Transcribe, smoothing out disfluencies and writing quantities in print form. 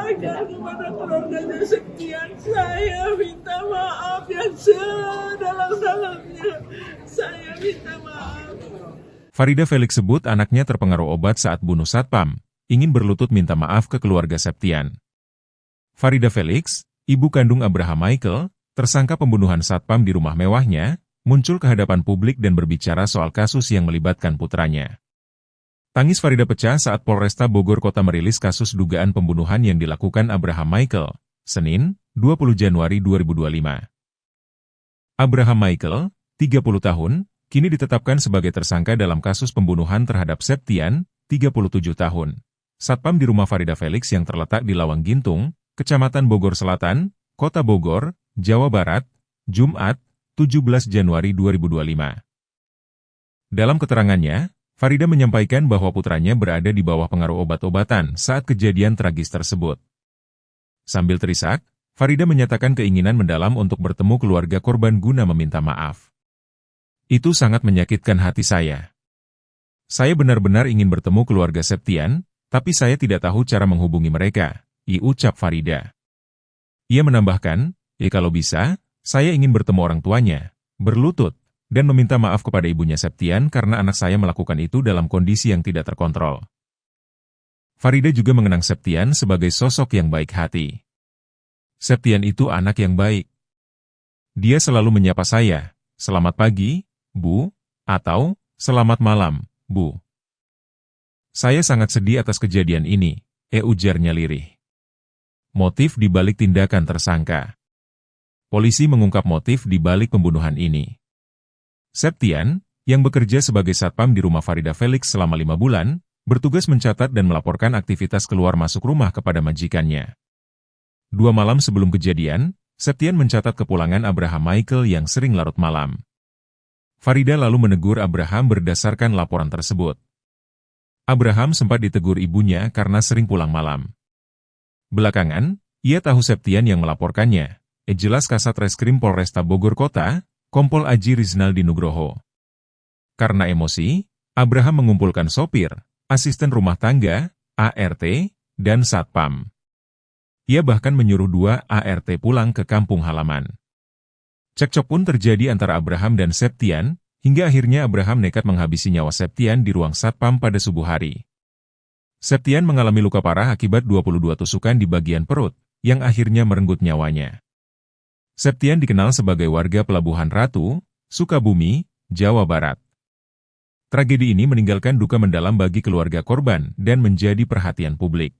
menyampaikan kepada keluarganya Septian, saya minta maaf yang sedalam-dalamnya. Saya minta maaf. Farida Felix sebut anaknya terpengaruh obat saat bunuh Satpam, ingin berlutut minta maaf ke keluarga Septian. Farida Felix, ibu kandung Abraham Michael, tersangka pembunuhan Satpam di rumah mewahnya, muncul ke hadapan publik dan berbicara soal kasus yang melibatkan putranya. Tangis Farida pecah saat Polresta Bogor Kota merilis kasus dugaan pembunuhan yang dilakukan Abraham Michael, Senin, 20 Januari 2025. Abraham Michael, 30 tahun, kini ditetapkan sebagai tersangka dalam kasus pembunuhan terhadap Septian, 37 tahun. Satpam di rumah Farida Felix yang terletak di Lawang Gintung, Kecamatan Bogor Selatan, Kota Bogor, Jawa Barat, Jumat, 17 Januari 2025. Dalam keterangannya, Farida menyampaikan bahwa putranya berada di bawah pengaruh obat-obatan saat kejadian tragis tersebut. Sambil terisak, Farida menyatakan keinginan mendalam untuk bertemu keluarga korban guna meminta maaf. Itu sangat menyakitkan hati saya. Saya benar-benar ingin bertemu keluarga Septian, tapi saya tidak tahu cara menghubungi mereka, ucap Farida. Ia menambahkan, kalau bisa, saya ingin bertemu orang tuanya, berlutut, dan meminta maaf kepada ibunya Septian karena anak saya melakukan itu dalam kondisi yang tidak terkontrol. Farida juga mengenang Septian sebagai sosok yang baik hati. Septian itu anak yang baik. Dia selalu menyapa saya, "Selamat pagi, Bu," atau "Selamat malam, Bu." Saya sangat sedih atas kejadian ini, ujarnya lirih. Motif di balik tindakan tersangka. Polisi mengungkap motif di balik pembunuhan ini. Septian, yang bekerja sebagai satpam di rumah Farida Felix selama 5 bulan, bertugas mencatat dan melaporkan aktivitas keluar masuk rumah kepada majikannya. 2 malam sebelum kejadian, Septian mencatat kepulangan Abraham Michael yang sering larut malam. Farida lalu menegur Abraham berdasarkan laporan tersebut. Abraham sempat ditegur ibunya karena sering pulang malam. Belakangan, ia tahu Septian yang melaporkannya, jelas Kasat Reskrim Polresta Bogor Kota, Kompol Aji Rizaldi Nugroho. Karena emosi, Abraham mengumpulkan sopir, asisten rumah tangga, ART, dan satpam. Ia bahkan menyuruh 2 ART pulang ke kampung halaman. Cekcok pun terjadi antara Abraham dan Septian, hingga akhirnya Abraham nekat menghabisi nyawa Septian di ruang satpam pada subuh hari. Septian mengalami luka parah akibat 22 tusukan di bagian perut, yang akhirnya merenggut nyawanya. Septian dikenal sebagai warga Pelabuhan Ratu, Sukabumi, Jawa Barat. Tragedi ini meninggalkan duka mendalam bagi keluarga korban dan menjadi perhatian publik.